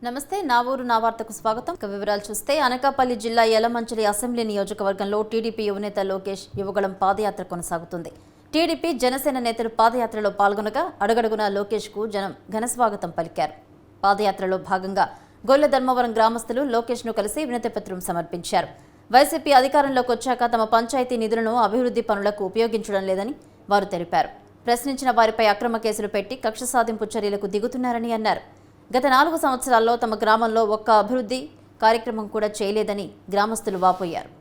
నమస్తే నా ఊరు నా వార్తకు స్వాగతం. వివరాలు చూస్తే అనకాపల్లి జిల్లా యలమంచిలి అసెంబ్లీ నియోజకవర్గంలో టీడీపీ యువనేత లోకేష్ యువగళం పాదయాత్ర కొనసాగుతుంది. టీడీపీ జనసేన నేతలు పాదయాత్రలో పాల్గొనగా అడుగడుగునా లోకేష్కు జనం ఘనస్వాగతం పలికారు. పాదయాత్రలో భాగంగా గొల్ల ధర్మవరం గ్రామస్తులు లోకేష్ను కలిసి వినతిపత్రం సమర్పించారు. వైసీపీ అధికారంలోకి వచ్చాక తమ పంచాయతీ నిధులను అభివృద్ధి పనులకు ఉపయోగించడం లేదని వారు తెలిపారు. ప్రశ్నించిన వారిపై అక్రమ కేసులు పెట్టి కక్ష సాధింపు చర్యలకు దిగుతున్నారని అన్నారు. గత 4 సంవత్సరాల్లో తమ గ్రామంలో ఒక్క అభివృద్ధి కార్యక్రమం కూడా చేయలేదని గ్రామస్తులు వాపోయారు.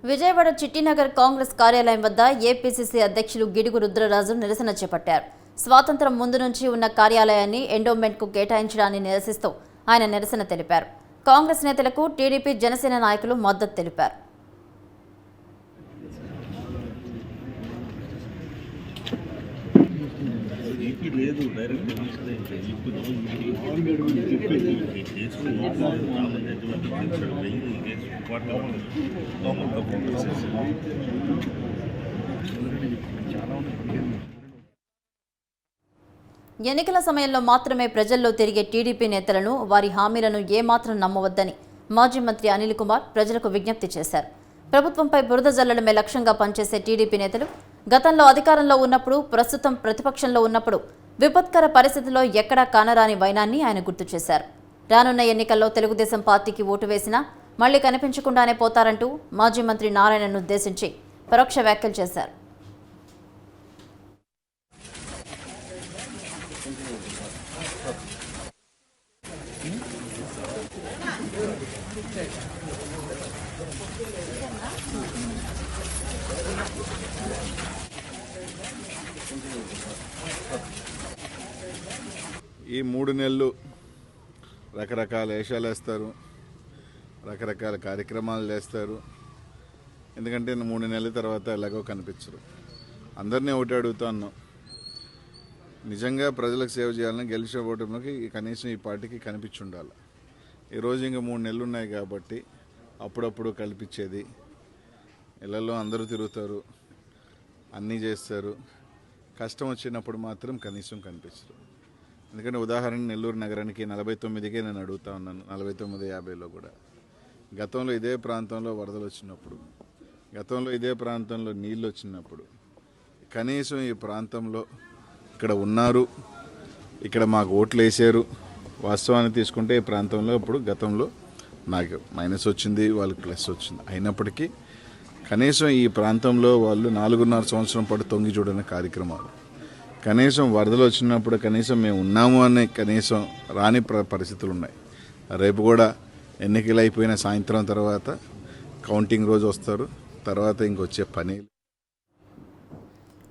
విజయవాడ చిట్టినగర్ కాంగ్రెస్ కార్యాలయం వద్ద ఏపీసీసీ అధ్యక్షులు గిడుగు రుద్రరాజు నిరసన చేపట్టారు. స్వాతంత్ర్యం ముందు నుంచి ఉన్న కార్యాలయాన్ని ఎండోమెంట్కు కేటాయించడాన్ని నిరసిస్తూ ఆయన నిరసన తెలిపారు. కాంగ్రెస్ నేతలకు టీడీపీ జనసేన నాయకులు మద్దతు తెలిపారు. ఎన్నికల సమయంలో మాత్రమే ప్రజల్లో తిరిగే టీడీపీ నేతలను, వారి హామీలను ఏమాత్రం నమ్మవద్దని మాజీ మంత్రి అనిల్ కుమార్ ప్రజలకు విజ్ఞప్తి చేశారు. ప్రభుత్వంపై బురద జల్లడమే లక్ష్యంగా పనిచేసే టీడీపీ నేతలు గతంలో అధికారంలో ఉన్నప్పుడు, ప్రస్తుతం ప్రతిపక్షంలో ఉన్నప్పుడు విపత్కర పరిస్థితుల్లో ఎక్కడా కానరాని వైనాన్ని ఆయన గుర్తు చేశారు. రానున్న ఎన్నికల్లో తెలుగుదేశం పార్టీకి ఓటు వేసినా మళ్లీ కనిపించకుండానే పోతారంటూ మాజీ మంత్రి నారాయణను ఉద్దేశించి పరోక్ష వ్యాఖ్యలు చేశారు. ఈ 3 నెలలు రకరకాల వేషాలు వేస్తారు, రకరకాల కార్యక్రమాలు చేస్తారు. ఎందుకంటే 3 నెలల తర్వాత ఎలాగో కనిపించరు. అందరినీ ఒకటి అడుగుతాను, నిజంగా ప్రజలకు సేవ చేయాలని గెలిచే ఓటమికి కనీసం ఈ పార్టీకి కనిపించి ఉండాలి. ఈరోజు ఇంకా 3 నెలలు ఉన్నాయి కాబట్టి అప్పుడప్పుడు కల్పించేది, ఇళ్లలో అందరూ తిరుగుతారు, అన్నీ చేస్తారు. కష్టం వచ్చినప్పుడు మాత్రం కనీసం కనిపించరు. ఎందుకంటే ఉదాహరణ నెల్లూరు నగరానికి 49కే నేను అడుగుతా ఉన్నాను, 49-50లో కూడా. గతంలో ఇదే ప్రాంతంలో వరదలు వచ్చినప్పుడు, గతంలో ఇదే ప్రాంతంలో నీళ్ళు వచ్చినప్పుడు కనీసం ఈ ప్రాంతంలో ఇక్కడ ఉన్నారు, ఇక్కడ మాకు ఓట్లు వేసారు. వాస్తవాన్ని తీసుకుంటే ఈ ప్రాంతంలో ఇప్పుడు గతంలో నాకు మైనస్ వచ్చింది, వాళ్ళకి ప్లస్ వచ్చింది. అయినప్పటికీ కనీసం ఈ ప్రాంతంలో వాళ్ళు 4.5 సంవత్సరం పాటు తొంగి చూడని కార్యక్రమాలు, కనీసం వరదలు వచ్చినప్పుడు కనీసం మేము ఉన్నాము అనే కనీసం రాని పరిస్థితులు ఉన్నాయి. రేపు కూడా ఎన్నికలు అయిపోయిన సాయంత్రం తర్వాత కౌంటింగ్ రోజు వస్తారు, తర్వాత ఇంకొచ్చే పని.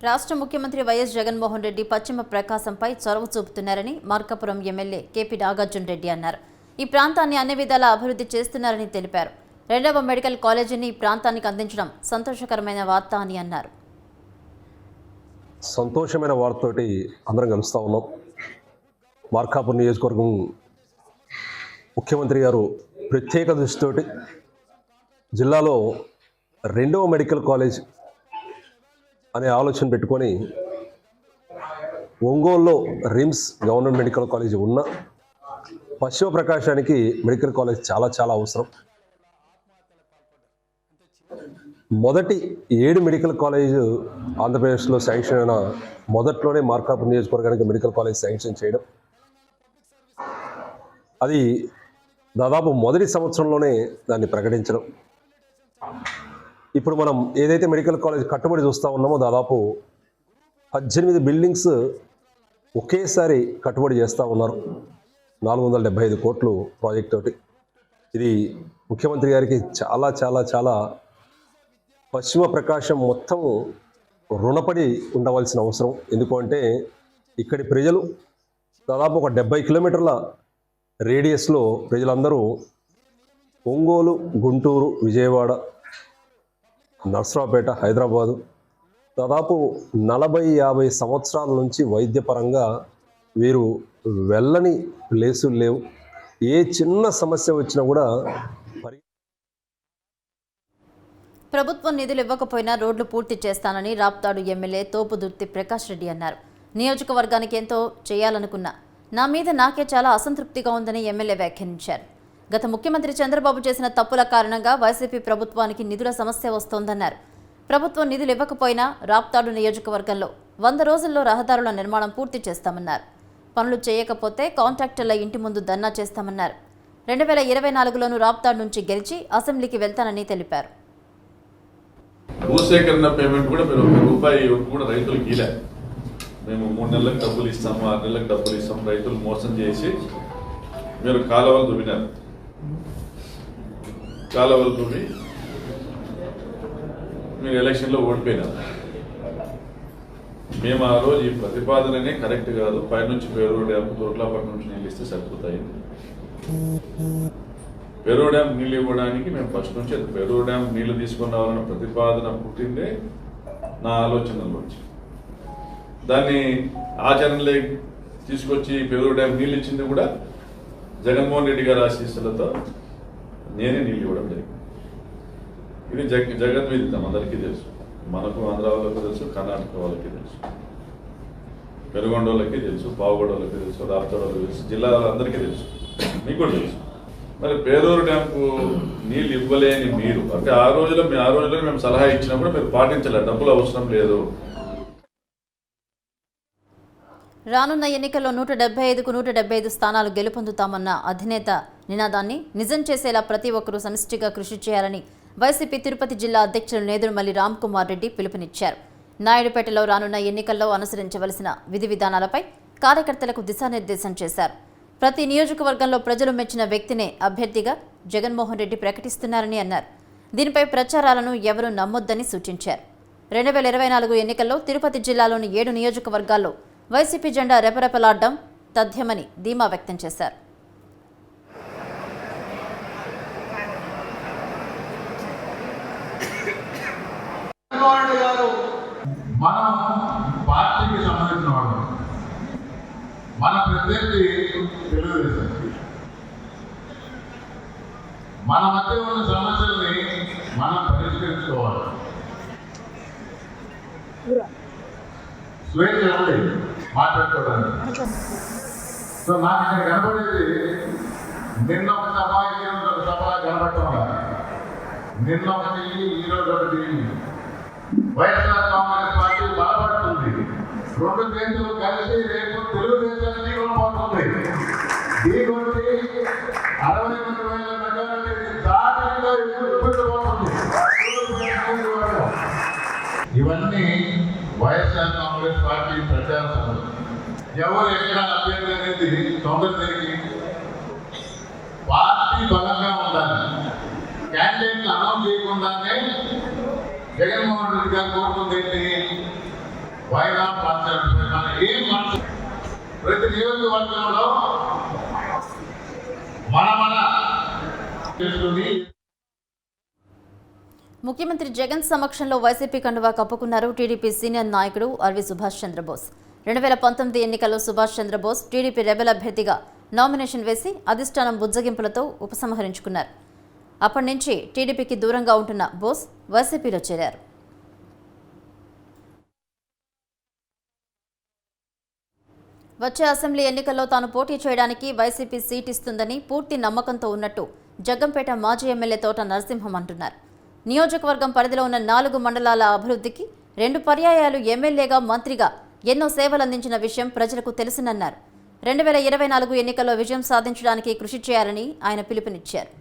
రాష్ట్ర ముఖ్యమంత్రి వైఎస్ జగన్మోహన్ రెడ్డి పశ్చిమ ప్రకాశంపై చొరవ చూపుతున్నారని మార్కాపురం ఎమ్మెల్యే కేపీ నాగార్జున రెడ్డి అన్నారు. ఈ ప్రాంతాన్ని అన్ని విధాలా అభివృద్ధి చేస్తున్నారని తెలిపారు. 2వ మెడికల్ కాలేజీని ఈ ప్రాంతానికి అందించడం సంతోషకరమైన వార్త అని అన్నారు. సంతోషమైన వార్తతోటి అందరం కలుస్తూ ఉన్నాం. మార్కాపురం నియోజకవర్గం ముఖ్యమంత్రి గారు ప్రత్యేక దృష్టితోటి జిల్లాలో 2వ మెడికల్ కాలేజ్ అనే ఆలోచన పెట్టుకొని ఒంగోలులో రిమ్స్ గవర్నమెంట్ మెడికల్ కాలేజ్ ఉన్న పశ్చిమ ప్రకాశానికి మెడికల్ కాలేజ్ చాలా చాలా అవసరం. మొదటి 7 మెడికల్ కాలేజ్ ఆంధ్రప్రదేశ్లో శాంక్షన్ అయిన మొదట్లోనే మార్కాపురం నియోజకవర్గానికి మెడికల్ కాలేజ్ శాంక్షన్ చేయడం, అది దాదాపు మొదటి సంవత్సరంలోనే దాన్ని ప్రకటించడం. ఇప్పుడు మనం ఏదైతే మెడికల్ కాలేజ్ కట్టుబడి చూస్తూ ఉన్నామో దాదాపు 18 బిల్డింగ్స్ ఒకేసారి కట్టుబడి చేస్తూ ఉన్నారు. 475 కోట్లు ప్రాజెక్ట్ తోటి. ఇది ముఖ్యమంత్రి గారికి చాలా చాలా చాలా పశ్చిమ ప్రకాశం మొత్తం రుణపడి ఉండవలసిన అవసరం. ఎందుకంటే ఇక్కడి ప్రజలు దాదాపు ఒక 70 కిలోమీటర్ల రేడియస్లో ప్రజలందరూ ఒంగోలు, గుంటూరు, విజయవాడ, నర్సరావుపేట, హైదరాబాదు దాదాపు 40-50 సంవత్సరాల నుంచి వైద్యపరంగా వీరు వెళ్ళని ప్లేసులు లేవు. ఏ చిన్న సమస్య వచ్చినా కూడా ప్రభుత్వం నిధులు ఇవ్వకపోయినా రోడ్లు పూర్తి చేస్తానని రాప్తాడు ఎమ్మెల్యే తోపుదుర్తి ప్రకాష్ రెడ్డి అన్నారు. నియోజకవర్గానికి ఎంతో చేయాలనుకున్నా నా మీద నాకే చాలా అసంతృప్తిగా ఉందని ఎమ్మెల్యే వ్యాఖ్యానించారు. గత ముఖ్యమంత్రి చంద్రబాబు చేసిన తప్పుల కారణంగా వైసీపీ ప్రభుత్వానికి నిధుల సమస్య వస్తోందన్నారు. ప్రభుత్వం నిధులు ఇవ్వకపోయినా రాప్తాడు నియోజకవర్గంలో 100 రోజుల్లో రహదారుల నిర్మాణం పూర్తి చేస్తామన్నారు. పనులు చేయకపోతే కాంట్రాక్టర్ల ఇంటి ముందు ధర్నా చేస్తామన్నారు. 2024లోనూ రాప్తాడు నుంచి గెలిచి అసెంబ్లీకి వెళ్తానని తెలిపారు. భూసేకరణ పేమెంట్ కూడా మీరు ₹1 కూడా రైతులకు ఇలే. మేము 3 నెలలకు డబ్బులు ఇస్తాము, 6 నెలలకు డబ్బులు ఇస్తాం. రైతులు మోసం చేసి మీరు కాలువలు దువ్వినారు. కాలువలు దువ్వి మీరు ఎలక్షన్లో ఓడిపోయినారు. మేము ఆ రోజు ఈ ప్రతిపాదననే కరెక్ట్ కాదు, పైనుంచి పేరూరు డ్యామ్ తోట్లపట్నం నుంచి నీళ్ళు ఇస్తే సరిపోతాయి. పేరూరు డ్యామ్ నీళ్ళు ఇవ్వడానికి మేము ఫస్ట్ నుంచి పేరూరు డ్యామ్ నీళ్లు తీసుకుని రావాలన్న ప్రతిపాదన పుట్టిందే నా ఆలోచనలోంచి. దాన్ని ఆచరణలో తీసుకొచ్చి పేరూరు డ్యామ్ నీళ్ళు ఇచ్చింది కూడా జగన్మోహన్ రెడ్డి గారి ఆశీస్సులతో నేనే నీళ్ళు ఇవ్వడం జరిగింది. ఇది జగద్విదితం, అందరికీ తెలుసు. మనకు ఆంధ్ర వాళ్ళకి తెలుసు, కర్ణాటక వాళ్ళకి తెలుసు, పెరుగొండ వాళ్ళకి తెలుసు, పావుగొండ వాళ్ళకి తెలుసు, రాప్తాడు వాళ్ళకి తెలుసు, జిల్లాలందరికీ తెలుసు, మీకు కూడా తెలుసు. మరి పేరూరు డ్యాంకు నీళ్ళు ఇవ్వలేని మీరు అంటే ఆ రోజులో మేము సలహా ఇచ్చినప్పుడు మీరు పాటించలేదు, డబ్బులు అవసరం లేదు. రానున్న ఎన్నికల్లో 175కు 175 స్థానాలు గెలుపొందుతామన్న అధినేత నినాదాన్ని నిజం చేసేలా ప్రతి ఒక్కరూ సమిష్టిగా కృషి చేయాలని వైసీపీ తిరుపతి జిల్లా అధ్యక్షులు నేదురుమల్లి రామ్కుమార్ రెడ్డి పిలుపునిచ్చారు. నాయుడుపేటలో రానున్న ఎన్నికల్లో అనుసరించవలసిన విధి విధానాలపై కార్యకర్తలకు దిశానిర్దేశం చేశారు. ప్రతి నియోజకవర్గంలో ప్రజలు మెచ్చిన వ్యక్తినే అభ్యర్థిగా జగన్మోహన్ రెడ్డి ప్రకటిస్తున్నారని అన్నారు. దీనిపై ప్రచారాలను ఎవరూ నమ్మొద్దని సూచించారు. 2024 ఎన్నికల్లో తిరుపతి జిల్లాలోని 7 నియోజకవర్గాల్లో వైసీపీ జెండా రెపరెపలాడ్డం తథ్యమని ధీమా వ్యక్తం చేశారు. మనం పార్టీకి సంబంధించిన వాళ్ళు, మన ప్రత్యర్థి తెలుగుదేశం. మన మధ్య ఉన్న సమస్యల్ని మనం పరిష్కరించుకోవాలి. స్వేచ్ఛ ఉంది మాట్లాడుకోవడానికి. సో నాకు ఇక్కడ కనబడేది నిన్న ఒక సభ కనబడటం, నిన్న ఒకటి ఈరోజు ఒకటి. వైఎస్ఆర్ కాంగ్రెస్ పార్టీ బలపడుతుంది. 2 దేశాలు కలిసి రేపు తెలుగుదేశాన్ని ఢీకొనబోతుంది. ఢీకొట్టి 62,000 మెజారిటీ దాటిగా ఎదుర్కొంటుంది. ఇవన్నీ వైఎస్ఆర్ కాంగ్రెస్ పార్టీ ప్రచార సభలు. ఎవరు ఎక్కడ అభ్యర్థి అనేది తొందరకి పార్టీ బలంగా ఉండాలి. క్యాండిడేట్లు అనౌన్స్ చేయకుండానే జగన్మోహన్ రెడ్డి గారు కోరుకుంది ఏంటి? Why not concept. ఏం కాన్సెప్ట్? ప్రతి నియోజకవర్గంలో మన చేసుకుని ముఖ్యమంత్రి జగన్ సమక్షంలో వైసీపీ కండువా కప్పుకున్నారు టీడీపీ సీనియర్ నాయకుడు ఆర్వి సుభాష్ చంద్రబోస్. 2019 ఎన్నికల్లో సుభాష్ చంద్రబోస్ టీడీపీ రెబెల్ అభ్యర్థిగా నామినేషన్ వేసి అధిష్టానం బుజ్జగింపులతో ఉపసంహరించుకున్నారు. అప్పటి నుంచి టీడీపీకి దూరంగా ఉంటున్న బోస్ వైసీపీలో చేరారు. వచ్చే అసెంబ్లీ ఎన్నికల్లో తాను పోటీ చేయడానికి వైసీపీ సీట్ ఇస్తుందని పూర్తి నమ్మకంతో ఉన్నట్టు జగ్గంపేట మాజీ ఎమ్మెల్యే తోట నరసింహం అంటున్నారు. నియోజకవర్గం పరిధిలో ఉన్న 4 మండలాల అభివృద్ధికి 2 పర్యాయాలు ఎమ్మెల్యేగా, మంత్రిగా ఎన్నో సేవలందించిన విషయం ప్రజలకు తెలుసునన్నారు. 2024 ఎన్నికల్లో విజయం సాధించడానికి కృషి చేయాలని ఆయన పిలుపునిచ్చారు.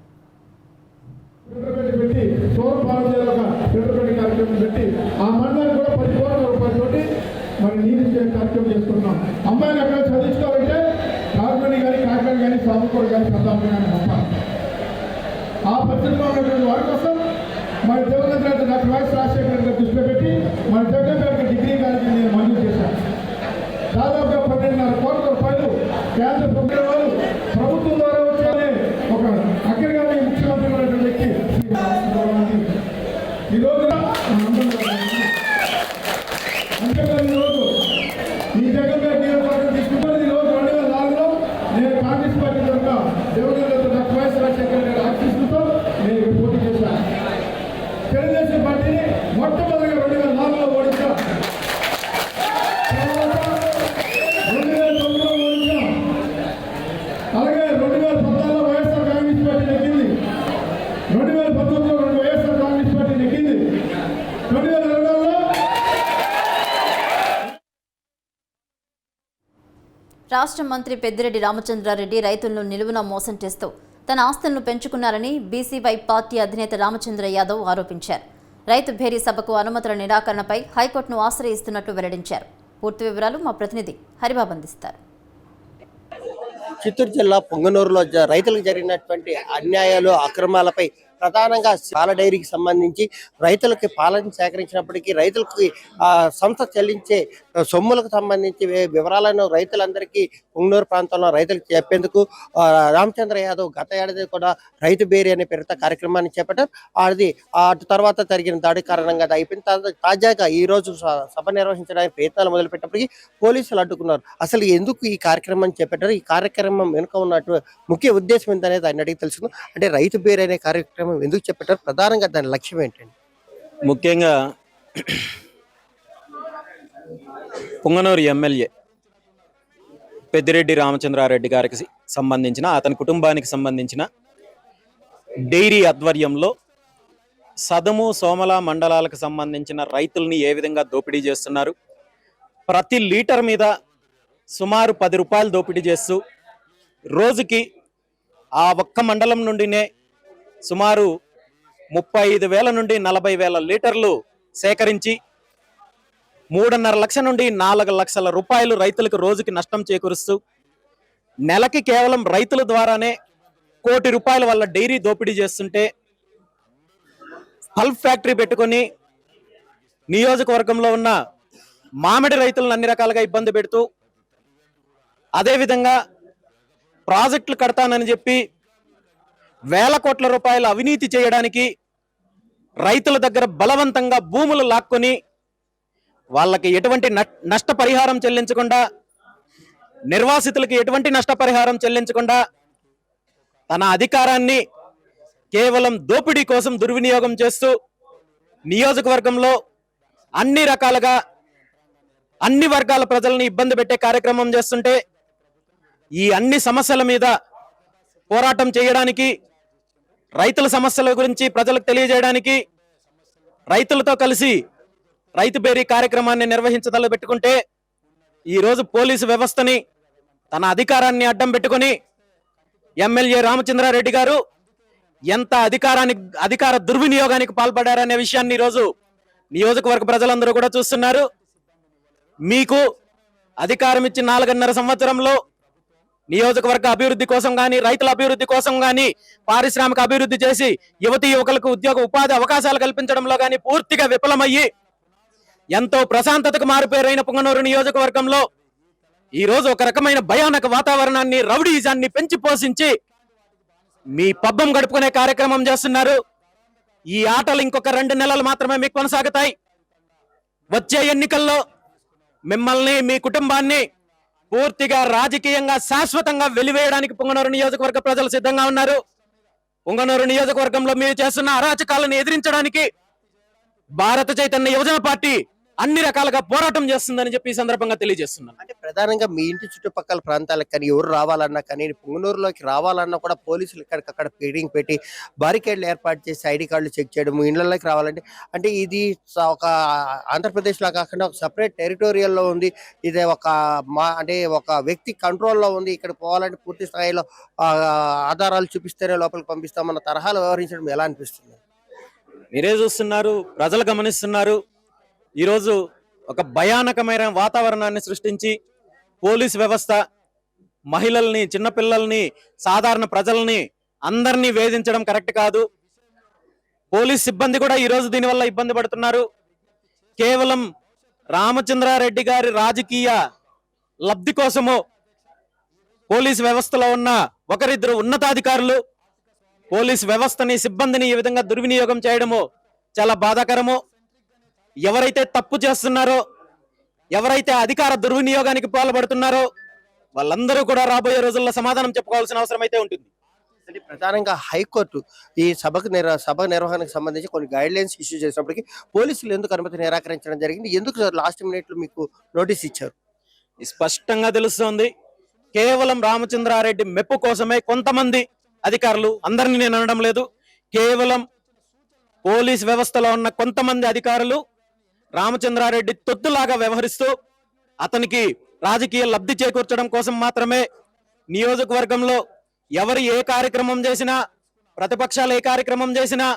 అమ్మాయిని అక్కడ చదివించుకోవాలంటే రాజమండ్రి కానీ కాకినాడ కానీ సాగుకోడు కానీ ప్రతాపం కానీ పంపాలి. ఆ పరిస్థితిలో ఉన్నటువంటి వారి కోసం మన దేవేంద్ర డాక్టర్ వైఎస్ రాజశేఖర రెడ్డి గారు దృష్టిలో పెట్టి మన జగన్పేట డిగ్రీ కాలేజీ నేను మంజూరు చేశాను. దాదాపుగా 12.5 కోట్ల రూపాయలు కేంద్ర ప్రభుత్వం ప్రభుత్వం ద్వారా వచ్చే ఒక అగ్రగామి ముఖ్యమంత్రి ఉన్నటువంటి వ్యక్తి ఈ రోజున మొట్టమొదటిగా 2004లో ఓడించాం, తర్వాత 2009లో ఓడించాం, అలాగే 2014లో వైఎస్ఆర్ కాంగ్రెస్ పార్టీ నెగ్గింది, 2019లో వైఎస్ఆర్ కాంగ్రెస్ పార్టీ నెగ్గింది, 2022లో రాష్ట్ర మంత్రి పెద్దిరెడ్డి రామచంద్రారెడ్డి రైతులను నిలువున మోసం చేస్తూ తన ఆస్తులను పెంచుకున్నారని బీసీవై పార్టీ అధినేత రామచంద్ర యాదవ్ ఆరోపించారు. రైతు భేరీ సభకు అనుమతుల నిరాకరణపై హైకోర్టును ఆశ్రయిస్తున్నట్లు వెల్లడించారు. పూర్తి వివరాలు మా ప్రతినిధి హరిబాబు అందిస్తారు. చిత్తూరు జిల్లా పొంగనూరులో రైతులకు జరిగినటువంటి అన్యాయాలు, అక్రమాలపై ప్రధానంగా పాల డైరీకి సంబంధించి రైతులకి పాలను సేకరించినప్పటికీ రైతులకి సంస్థ చెల్లించే సొమ్ములకు సంబంధించి వివరాలను రైతులందరికీ పొంగనూరు ప్రాంతంలో రైతులకు చెప్పేందుకు రామచంద్ర యాదవ్ గత ఏడాది కూడా రైతు బేరీ అనే పేరుతో కార్యక్రమాన్ని చేపట్టారు. అది అటు తర్వాత జరిగిన దాడి కారణంగా అది అయిపోయిన తాజాగా ఈ రోజు సభ నిర్వహించడానికి ప్రయత్నాలు మొదలుపెట్టినప్పటికీ పోలీసులు అడ్డుకున్నారు. అసలు ఎందుకు ఈ కార్యక్రమాన్ని చేపట్టారు, ఈ కార్యక్రమం వెనుక ఉన్నట్టు ముఖ్య ఉద్దేశం ఏంటనేది ఆయన అడిగి తెలుసుకుందాం. అంటే రైతు బేరీ అనే కార్యక్రమం ఎందుకు చెప్పారు, ప్రధానంగా దాని లక్ష్యం ఏంటండి? ముఖ్యంగా పొంగనూరు ఎమ్మెల్యే పెద్దిరెడ్డి రామచంద్రారెడ్డి గారికి సంబంధించిన, అతని కుటుంబానికి సంబంధించిన డైరీ ఆధ్వర్యంలో సదము, సోమల మండలాలకు సంబంధించిన రైతుల్ని ఏ విధంగా దోపిడీ చేస్తున్నారు, ప్రతి లీటర్ మీద సుమారు 10 రూపాయలు దోపిడీ చేస్తూ రోజుకి ఆ ఒక్క మండలం నుండినే సుమారు 35,000 నుండి 40,000 లీటర్లు సేకరించి 3.5 లక్షల నుండి 4 లక్షల రూపాయలు రైతులకు రోజుకి నష్టం చేకూరుస్తూ నెలకి కేవలం రైతుల ద్వారానే 1 కోటి రూపాయల వల్ల డైరీ దోపిడీ చేస్తుంటే పల్ప్ ఫ్యాక్టరీ పెట్టుకొని నియోజకవర్గంలో ఉన్న మామిడి రైతులను అన్ని రకాలుగా ఇబ్బంది పెడుతూ, అదేవిధంగా ప్రాజెక్టులు కడతానని చెప్పి వేల కోట్ల రూపాయల అవినీతి చేయడానికి రైతుల దగ్గర బలవంతంగా భూములు లాక్కొని వాళ్ళకి ఎటువంటి నష్టపరిహారం చెల్లించకుండా, నిర్వాసితులకి ఎటువంటి నష్టపరిహారం చెల్లించకుండా తన అధికారాన్ని కేవలం దోపిడీ కోసం దుర్వినియోగం చేస్తూ నియోజకవర్గంలో అన్ని రకాలుగా అన్ని వర్గాల ప్రజల్ని ఇబ్బంది పెట్టే కార్యక్రమం చేస్తుంటే, ఈ అన్ని సమస్యల మీద పోరాటం చేయడానికి, రైతుల సమస్యల గురించి ప్రజలకు తెలియజేయడానికి రైతులతో కలిసి రైతు బేరీ కార్యక్రమాన్ని నిర్వహించదల పెట్టుకుంటే, ఈరోజు పోలీసు వ్యవస్థని తన అధికారాన్ని అడ్డం పెట్టుకుని ఎమ్మెల్యే రామచంద్రారెడ్డి గారు ఎంత అధికార దుర్వినియోగానికి పాల్పడారనే విషయాన్ని ఈరోజు నియోజకవర్గ ప్రజలందరూ కూడా చూస్తున్నారు. మీకు అధికారం ఇచ్చి 4.5 సంవత్సరంలో నియోజకవర్గ అభివృద్ధి కోసం కానీ, రైతుల అభివృద్ధి కోసం కానీ, పారిశ్రామిక అభివృద్ధి చేసి యువతీ యువకులకు ఉపాధి అవకాశాలు కల్పించడంలో కానీ పూర్తిగా విఫలమయ్యి ఎంతో ప్రశాంతతకు మారిపోయిన పొంగనూరు నియోజకవర్గంలో ఈ రోజు ఒక రకమైన భయానక వాతావరణాన్ని, రౌడీజాన్ని పెంచి పోషించి మీ పబ్బం గడుపుకునే కార్యక్రమం చేస్తున్నారు. ఈ ఆటలు ఇంకొక 2 నెలలు మాత్రమే మీకు కొనసాగుతాయి. వచ్చే ఎన్నికల్లో మిమ్మల్ని, మీ కుటుంబాన్ని పూర్తిగా రాజకీయంగా శాశ్వతంగా వెలివేయడానికి పొంగనూరు నియోజకవర్గ ప్రజలు సిద్ధంగా ఉన్నారు. పొంగనూరు నియోజకవర్గంలో మీరు చేస్తున్న అరాచకాలను ఎదిరించడానికి భారత చైతన్య యువజన పార్టీ అన్ని రకాలుగా పోరాటం చేస్తుందని చెప్పి ఈ సందర్భంగా తెలియజేస్తున్నాను. అంటే ప్రధానంగా మీ ఇంటి చుట్టుపక్కల ప్రాంతాలకు కానీ ఎవరు రావాలన్నా కానీ, పొంగనూరులోకి రావాలన్నా కూడా పోలీసులు ఇక్కడికక్కడ ఫీడింగ్ పెట్టి బారికేడ్లు ఏర్పాటు చేసి ఐడి కార్డులు చెక్ చేయడం, ఇళ్లలోకి రావాలంటే అంటే ఇది ఒక ఆంధ్రప్రదేశ్లో కాకుండా ఒక సపరేట్ టెరిటోరియల్లో ఉంది. ఇది అంటే ఒక వ్యక్తి కంట్రోల్లో ఉంది. ఇక్కడ పోవాలంటే పూర్తి స్థాయిలో ఆధారాలు చూపిస్తేనే లోపలికి పంపిస్తామన్న తరహాలో వ్యవహరించడం ఎలా అనిపిస్తుంది? మీరే చూస్తున్నారు, ప్రజలు గమనిస్తున్నారు. ఈరోజు ఒక భయానకమైన వాతావరణాన్ని సృష్టించి పోలీస్ వ్యవస్థ మహిళల్ని, చిన్నపిల్లల్ని, సాధారణ ప్రజల్ని అందరినీ వేధించడం కరెక్ట్ కాదు. పోలీస్ సిబ్బంది కూడా ఈరోజు దీనివల్ల ఇబ్బంది పడుతున్నారు. కేవలం రామచంద్రారెడ్డి గారి రాజకీయ లబ్ధి కోసము పోలీస్ వ్యవస్థలో ఉన్న ఒకరిద్దరు ఉన్నతాధికారులు పోలీస్ వ్యవస్థని, సిబ్బందిని ఈ విధంగా దుర్వినియోగం చేయడము చాలా బాధాకరము. ఎవరైతే తప్పు చేస్తున్నారో, ఎవరైతే అధికార దుర్వినియోగానికి పాల్పడుతున్నారో వాళ్ళందరూ కూడా రాబోయే రోజుల్లో సమాధానం చెప్పుకోవాల్సిన అవసరం అయితే ఉంటుంది. అంటే ప్రధానంగా హైకోర్టు ఈ సభ నిర్వహణకు సంబంధించి కొన్ని గైడ్ లైన్స్ ఇష్యూ చేసినప్పటికీ పోలీసులు ఎందుకు అనుమతి నిరాకరించడం జరిగింది? ఎందుకు లాస్ట్ మినిట్ లో మీకు నోటీస్ ఇచ్చారు? స్పష్టంగా తెలుస్తోంది, కేవలం రామచంద్రారెడ్డి మెప్పు కోసమే కొంతమంది అధికారులు, అందరినీ నేను అనడం లేదు, కేవలం పోలీస్ వ్యవస్థలో ఉన్న కొంతమంది అధికారులు రామచంద్రారెడ్డి తొత్తులాగా వ్యవహరిస్తూ అతనికి రాజకీయ లబ్ధి చేకూర్చడం కోసం మాత్రమే నియోజకవర్గంలో ఎవరు ఏ కార్యక్రమం చేసినా, ప్రతిపక్షాలు ఏ కార్యక్రమం చేసినా,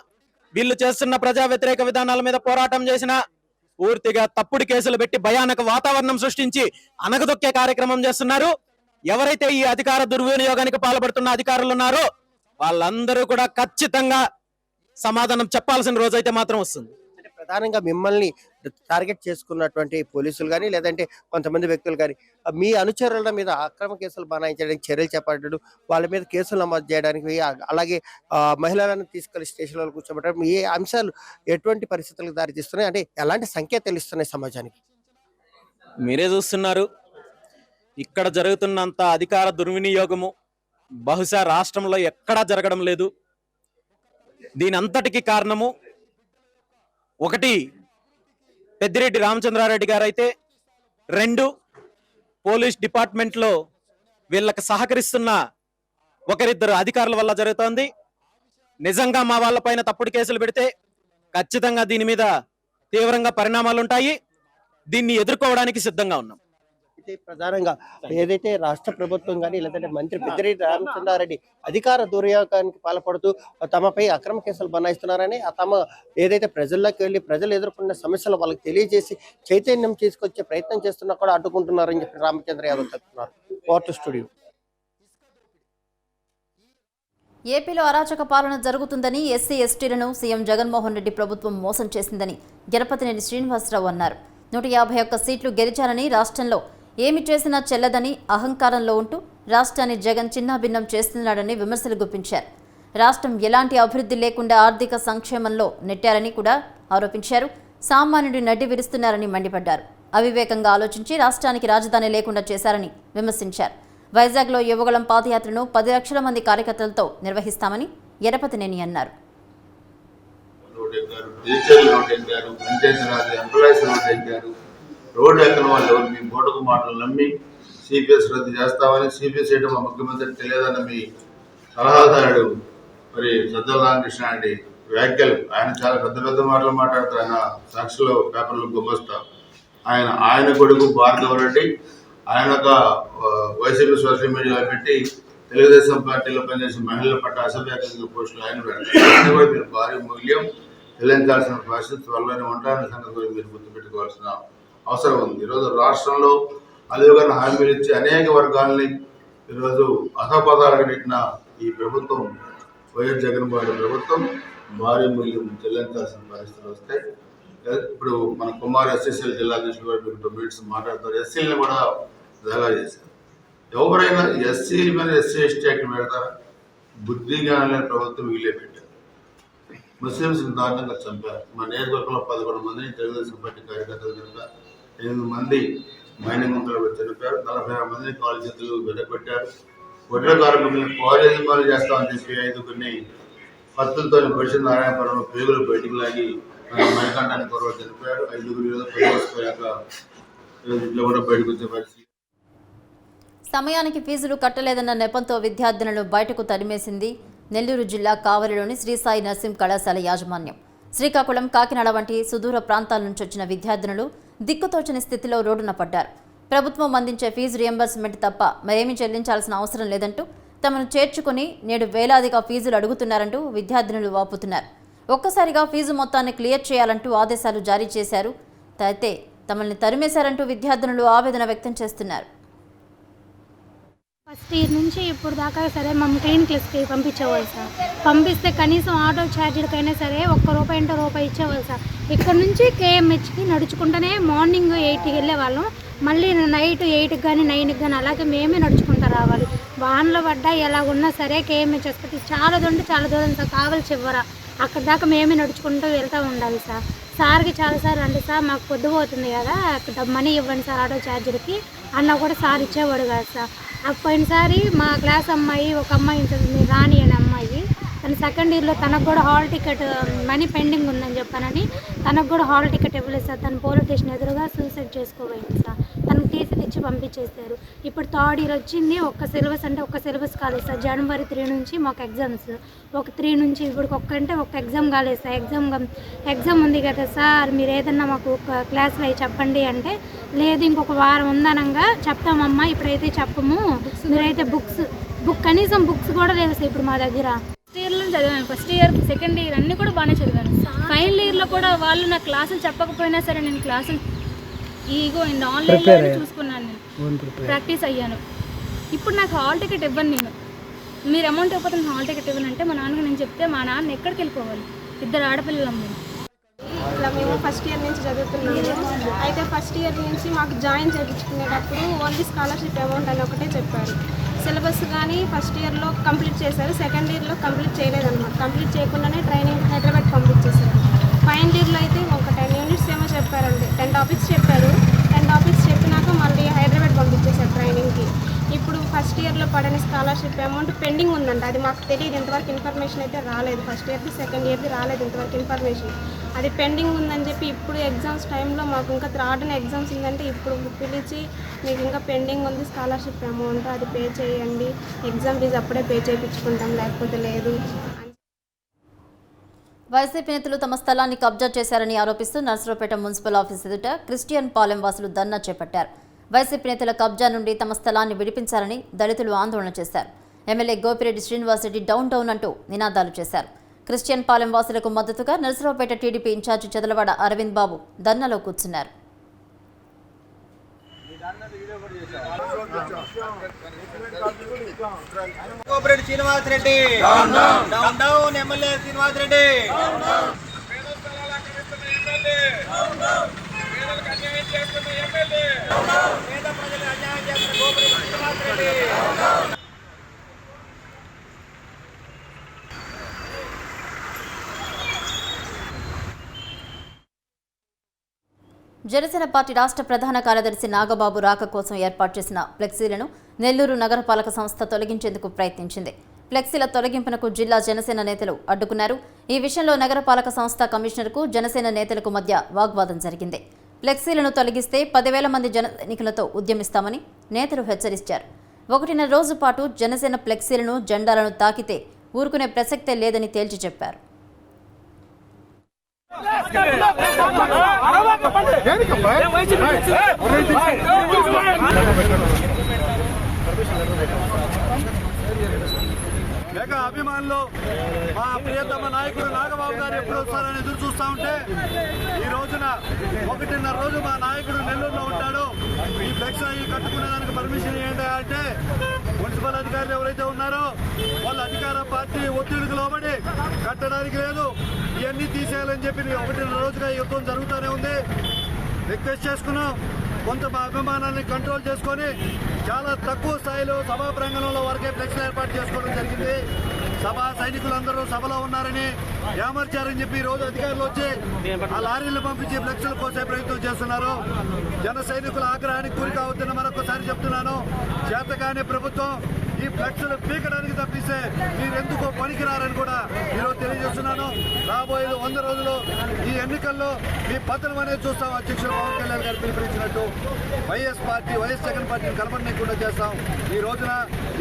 వీళ్ళు చేస్తున్న ప్రజా వ్యతిరేక విధానాల మీద పోరాటం చేసినా పూర్తిగా తప్పుడు కేసులు పెట్టి భయానక వాతావరణం సృష్టించి అనగదొక్కే కార్యక్రమం చేస్తున్నారు. ఎవరైతే ఈ అధికార దుర్వినియోగానికి పాల్పడుతున్న అధికారులు ఉన్నారో వాళ్ళందరూ కూడా ఖచ్చితంగా సమాధానం చెప్పాల్సిన రోజైతే మాత్రం వస్తుంది. అంటే ప్రధానంగా మిమ్మల్ని టార్గెట్ చేసుకున్నటువంటి పోలీసులు కానీ లేదంటే కొంతమంది వ్యక్తులు కానీ మీ అనుచరుల మీద అక్రమ కేసులు బనాయించడానికి చర్యలు చేపట్టడం, వాళ్ళ మీద కేసులు నమోదు చేయడానికి, అలాగే మహిళలను తీసుకెళ్లి స్టేషన్లో కూర్చోబెట్టడం, ఈ అంశాలు ఎటువంటి పరిస్థితులకు దారితీస్తున్నాయి? అంటే ఎలాంటి సంకేతాలు ఇస్తున్నాయి సమాజానికి? మీరే చూస్తున్నారు, ఇక్కడ జరుగుతున్నంత అధికార దుర్వినియోగము బహుశా రాష్ట్రంలో ఎక్కడా జరగడం లేదు. దీని అంతటికి కారణము ఒకటి పెద్దిరెడ్డి రామచంద్రారెడ్డి గారు అయితే, రెండు పోలీస్ డిపార్ట్మెంట్లో వీళ్ళకి సహకరిస్తున్న ఒకరిద్దరు అధికారుల వల్ల జరుగుతోంది. నిజంగా మా వాళ్ళ పైన తప్పుడు కేసులు పెడితే ఖచ్చితంగా దీని మీద తీవ్రంగా పరిణామాలు ఉంటాయి. దీన్ని ఎదుర్కోవడానికి సిద్ధంగా ఉన్నాం. ప్రధానంగా ఏదైతే రాష్ట్ర ప్రభుత్వం కానీ లేదంటే మంత్రి పెద్దిరెడ్డి రామచంద్రారెడ్డి అధికార దుర్యోగానికి పాల్పడుతూ తమపై అక్రమ కేసులు బనాయిస్తున్నారని, తమ ఏదైతే ప్రజల్లోకి వెళ్ళి ప్రజలు ఎదుర్కొన్న సమస్యలు వాళ్ళకి తెలియజేసి చైతన్యం తీసుకొచ్చే ప్రయత్నం చేస్తున్నా కూడా అడ్డుకుంటున్నారని చెప్పి రామచంద్ర యాదవ్ చెప్తున్నారు. Court studio. ఏపీలో అరాచక పాలన జరుగుతుందని, ఎస్సీ ఎస్టీలను సీఎం జగన్మోహన్ రెడ్డి ప్రభుత్వం మోసం చేసిందని గణపతినేని శ్రీనివాసరావు అన్నారు. 151 సీట్లు గెలిచారని, రాష్ట్రంలో ఏమి చేసినా చెల్లదని అహంకారంలో ఉంటూ రాష్ట్రాన్ని జగన్ చిన్నాభిన్నం చేస్తున్నాడని విమర్శలు గుప్పించారు. రాష్ట్రం ఎలాంటి అభివృద్ధి లేకుండా ఆర్థిక సంక్షేమంలో నెట్టారని కూడా ఆరోపించారు. సామాన్యుడి నడ్డి విరుస్తున్నారని మండిపడ్డారు. అవివేకంగా ఆలోచించి రాష్ట్రానికి రాజధాని లేకుండా చేశారని విమర్శించారు. వైజాగ్లో యువగళం పాదయాత్రను 10 లక్షల మంది కార్యకర్తలతో నిర్వహిస్తామని గణపతినేని అన్నారు. రోడ్డు ఎక్కన వాళ్ళు ఎవరు మీ బోటకు మాటలు నమ్మి సిపిఎస్ రద్దు చేస్తామని, సిపిఎస్ చేయడం మా ముఖ్యమంత్రికి తెలియదని మీ సలహాదారుడు మరి సజ్జల రామకృష్ణ అండి వ్యాఖ్యలు, ఆయన చాలా పెద్ద పెద్ద మాటలు మాట్లాడతారు. ఆయన సాక్షిలో పేపర్లు గుమ్మస్తా. ఆయన కొడుకు భార్గవరెడ్డి ఆయన ఒక వైసీపీ సోషల్ మీడియాలో పెట్టి తెలుగుదేశం పార్టీలో పనిచేసిన మహిళల పట్ల అసభ్యంగా పోస్టులు ఆయన పెడతారు. కూడా మీరు భారీ మూల్యం చెల్లించాల్సిన పరిస్థితి త్వరలోనే ఉంటారనే సంగతి కూడా మీరు గుర్తుపెట్టుకోవాల్సిన అవసరం ఉంది. ఈరోజు రాష్ట్రంలో అదేవిధంగా హామీలు ఇచ్చి అనేక వర్గాలని ఈరోజు అధపదాలకు నెట్టిన ఈ ప్రభుత్వం, వైఎస్ జగన్మోహన్ రెడ్డి ప్రభుత్వం భారీ మూల్యం చెల్లించాల్సిన పరిస్థితులు వస్తాయి. ఇప్పుడు మన కుమార్ ఎస్ఎస్ఎల్ జిల్లా అధ్యక్షులు కూడా మీకు 2 minutes మాట్లాడతారు. ఎస్సీలని కూడా దగా చేశారు. ఎవరైనా ఎస్సీ మీద ఎస్సీ ఎస్టీ యాక్ట్ పెడతారా? బుద్ధి జ్ఞానం లేని ప్రభుత్వం వీళ్ళే పెట్టారు. ముస్లింస్ దారుణంగా చంపారు. మా నియోజకవర్గంలో 11 మందిని తెలుగుదేశం పార్టీ కార్యకర్తలు చంపారు. 8 మంది మైనింగ్ గుంతలు చనిపోయారు. 46 మందిని కాలు చేతులు వెడపెట్టారు. వడ్ల కార్మికులను కాలేజీ పనులు చేస్తామని చెప్పి 5గురిని కత్తులతో పరిశుద్ధ నారాయణపురంలో పేగులు బయటకు లాగి మైకంఠానికి కొరవ చనిపోయారు. 5గురు పరిపోయాక ఇంట్లో కూడా బయటకు వచ్చే పరిస్థితి. సమయానికి ఫీజులు కట్టలేదన్న నెపంతో విద్యార్థులను బయటకు తరిమేసింది నెల్లూరు జిల్లా కావలిలోని శ్రీ సాయి నర్సింహ్ కళాశాల యాజమాన్యం. శ్రీకాకుళం, కాకినాడ వంటి సుదూర ప్రాంతాల నుంచి వచ్చిన విద్యార్థినులు దిక్కుతోచని స్థితిలో రోడ్డున పడ్డారు. ప్రభుత్వం అందించే ఫీజు రియంబర్స్మెంట్ తప్ప మరేమీ చెల్లించాల్సిన అవసరం లేదంటూ తమను చేర్చుకుని నేడు వేలాదిగా ఫీజులు అడుగుతున్నారంటూ విద్యార్థినులు వాపుతున్నారు. ఒక్కసారిగా ఫీజు మొత్తాన్ని క్లియర్ చేయాలంటూ ఆదేశాలు జారీ చేశారు. అయితే తమల్ని తరిమేశారంటూ విద్యార్థినులు ఆవేదన వ్యక్తం చేస్తున్నారు. ఫస్ట్ ఇయర్ నుంచి ఇప్పుడు దాకా సరే మమ్మల్ని క్లీన్ క్లాస్కి పంపించేవాళ్ళు సార్. పంపిస్తే కనీసం ఆటో ఛార్జీలకైనా సరే ₹1 అంటే రూపాయి ఇచ్చేవాళ్ళు సార్. ఇక్కడ నుంచి కేఎంహెచ్కి నడుచుకుంటూనే మార్నింగ్ 8కి వెళ్ళేవాళ్ళం, మళ్ళీ నైట్ 8కి కానీ 9కి కానీ అలాగే మేమే నడుచుకుంటూ రావాలి. వాహనంలో పడ్డా ఎలాగున్నా సరే కేఎంహెచ్ హాస్పిటల్ చాలా దూరం సార్. కావాలి చివర అక్కడ దాకా మేమే నడుచుకుంటూ వెళ్తూ ఉండాలి సార్. సార్కి చాలాసార్లు అంటే సార్ మాకు పొద్దుపోతుంది కదా, మనీ ఇవ్వండి సార్ ఆటో ఛార్జీలకి అన్న కూడా సార్ ఇచ్చేవాడు కదా సార్. పోయినసారి మా క్లాస్ అమ్మాయి ఒక అమ్మాయి ఉంటుంది రాణి అనే తను సెకండ్ ఇయర్లో తనకు కూడా హాల్ టికెట్ మనీ పెండింగ్ ఉందని చెప్పానని తనకు కూడా హాల్ టికెట్ ఇవ్వలేదు సార్. తను పోలీస్ స్టేషన్ ఎదురుగా సూసైడ్ చేసుకోబోయింది సార్. తనకు టీసీ ఇచ్చి పంపించేశారు. ఇప్పుడు థర్డ్ ఇయర్ వచ్చింది. ఒక్క సిలబస్ అంటే ఒక్క సిలబస్ కాలేదు సార్. జనవరి 3 నుంచి మాకు ఎగ్జామ్స్, ఒక 3 నుంచి ఇప్పుడు ఒక్క ఎగ్జామ్ కాలేదు సార్. ఎగ్జామ్ ఉంది కదా సార్, మీరు ఏదన్నా మాకు ఒక క్లాస్లో అవి చెప్పండి అంటే, లేదు ఇంకొక వారం ఉందనంగా చెప్తామమ్మా, ఇప్పుడైతే చెప్పము, మీరైతే కనీసం బుక్స్ కూడా లేదు సార్ ఇప్పుడు మా దగ్గర. ఫస్ట్ ఇయర్లో చదివాను. ఫస్ట్ ఇయర్, సెకండ్ ఇయర్ అన్నీ కూడా బాగానే చదివాను. ఫైనల్ ఇయర్లో కూడా వాళ్ళు నా క్లాసులు చెప్పకపోయినా సరే నేను క్లాసులు ఆన్లైన్లో చూసుకున్నాను. నేను ప్రాక్టీస్ అయ్యాను. ఇప్పుడు నాకు హాల్ టికెట్ ఇవ్వను. నేను మీరు అమౌంట్ ఇవ్వకపోతే నేను హాల్ టికెట్ ఇవ్వనంటే మా నాన్నకి నేను చెప్తే మా నాన్న ఎక్కడికి వెళ్ళిపోవాలి? 2 ఆడపిల్లలు మేము. ఇలా మేము ఫస్ట్ ఇయర్ నుంచి చదువుతున్నాము. అయితే ఫస్ట్ ఇయర్ నుంచి మాకు జాయిన్ చేయించుకునేటప్పుడు ఓన్లీ స్కాలర్షిప్ అమౌంట్ అని ఒకటే చెప్పారు. సిలబస్ కానీ ఫస్ట్ ఇయర్లో కంప్లీట్ చేశారు, సెకండ్ ఇయర్లో కంప్లీట్ చేయలేదన్నమాట. కంప్లీట్ చేయకుండానే ట్రైనింగ్ హైదరాబాద్ పంపించేశారు. ఫైనల్ ఇయర్లో అయితే ఒక 10 యూనిట్స్ ఏమో చెప్పారండి. 10 టాపిక్స్ చెప్పారు. 10 టాపిక్స్ చెప్పినాక మళ్ళీ హైదరాబాద్ పంపించేశారు ట్రైనింగ్కి. ఇప్పుడు ఫస్ట్ ఇయర్లో పడని స్కాలర్షిప్ అమౌంట్ పెండింగ్ ఉందంట. అది మాకు తెలియదు, ఇంతవరకు ఇన్ఫర్మేషన్ అయితే రాలేదు. ఫస్ట్ ఇయర్ది సెకండ్ ఇయర్ది రాలేదు ఇంతవరకు ఇన్ఫర్మేషన్. అది పెండింగ్ ఉందని చెప్పి ఇప్పుడు ఎగ్జామ్స్ టైంలో మాకు ఇంకా థర్డ్న ఎగ్జామ్స్ ఉందంటే ఇప్పుడు పిలిచి మీకు ఇంకా పెండింగ్ ఉంది స్కాలర్షిప్ అమౌంట్, అది పే చేయండి, ఎగ్జామ్ ఫీజు అప్పుడే పే చేయించుకుంటాం లేకపోతే లేదు. వైసీపీ నేతలు తమ స్థలాన్ని కబ్జా చేశారని ఆరోపిస్తూ నర్సరావుపేట మున్సిపల్ ఆఫీస్ ఎదుట క్రిస్టియన్ పాలెం వాసులు ధర్నా చేపట్టారు. వైసీపీ నేతల కబ్జా నుండి తమ స్థలాన్ని విడిపించాలని దళితులు ఆందోళన చేశారు. MLA Gopireddy Srinivasareddy down down అంటూ నినాదాలు చేశారు. క్రిస్టియన్ పాలెం వాసులకు మద్దతుగా నర్సరావుపేట టీడీపీ ఇన్ఛార్జి చదలవాడ అరవింద్ బాబు ధర్నాలో కూర్చున్నారు. Gopireddy Srinivasareddy down down, MLA Srinivasareddy Janasena party రాష్ట్ర ప్రధాన కార్యదర్శి నాగబాబు రాక కోసం ఏర్పాటు చేసిన ఫ్లెక్సీలను నెల్లూరు నగరపాలక సంస్థ తొలగించేందుకు ప్రయత్నించింది. ఫ్లెక్సీల తొలగింపునకు జిల్లా జనసేన నేతలు అడ్డుకున్నారు. ఈ విషయంలో నగరపాలక సంస్థ కమిషనర్కు జనసేన నేతలకు మధ్య వాగ్వాదం జరిగింది. ఫ్లెక్సీలను తొలగిస్తే 10,000 మంది జన సైనికులతో ఉద్యమిస్తామని నేతలు హెచ్చరించారు. 1.5 రోజు పాటు జనసేన ఫ్లెక్సీలను, జెండాలను తాకితే ఊరుకునే ప్రసక్తే లేదని తేల్చి చెప్పారు. మెగా అభిమానులు మా ప్రియతమ నాయకుడు నాగబాబు గారు ఎప్పుడు వస్తారని ఎదురు చూస్తూ ఉంటే ఈ రోజున 1.5 రోజు మా నాయకుడు నెల్లూరులో ఉంటాడు. ఈ ఫ్లెక్స్ అవి కట్టుకునేదానికి పర్మిషన్ ఏంటి అంటే మున్సిపల్ అధికారులు ఎవరైతే ఉన్నారో వాళ్ళ అధికార పార్టీ ఒత్తిడికి లోబడి కట్టడానికి లేదు, ఇవన్నీ తీసేయాలని చెప్పి 1.5 రోజుగా యుద్ధం జరుగుతూనే ఉంది. రిక్వెస్ట్ చేసుకున్నాం, కొంత మా అభిమానాన్ని కంట్రోల్ చేసుకొని చాలా తక్కువ స్థాయిలో సభా ప్రాంగణంలో వరకే ఫ్లెక్స్లు ఏర్పాటు చేసుకోవడం జరిగింది. సభా సైనికులందరూ సభలో ఉన్నారని ఏమర్చారని చెప్పి ఈ రోజు అధికారులు వచ్చి ఆ లారీలు పంపించి ఫ్లెక్స్లు కోసే ప్రయత్నం చేస్తున్నారు. జన సైనికుల ఆగ్రహానికి గురి కావద్దని మరొకసారి చెప్తున్నాను. చేతగానే ప్రభుత్వం ఈ ఫ్లెక్స్లు పీకడానికి తప్పిస్తే మీరెందుకో పనికిరారని కూడా ఈరోజు తెలియజేస్తున్నాను. రాబోయే 100 రోజులు ఈ ఎన్నికల్లో మీ పతనం అనేది చూస్తాం. అధ్యక్షుడు పవన్ కళ్యాణ్ గారు పిలుపునిచ్చినట్టు వైఎస్ జగన్ పార్టీని కలపనీయకుండా చేస్తాం. ఈ రోజున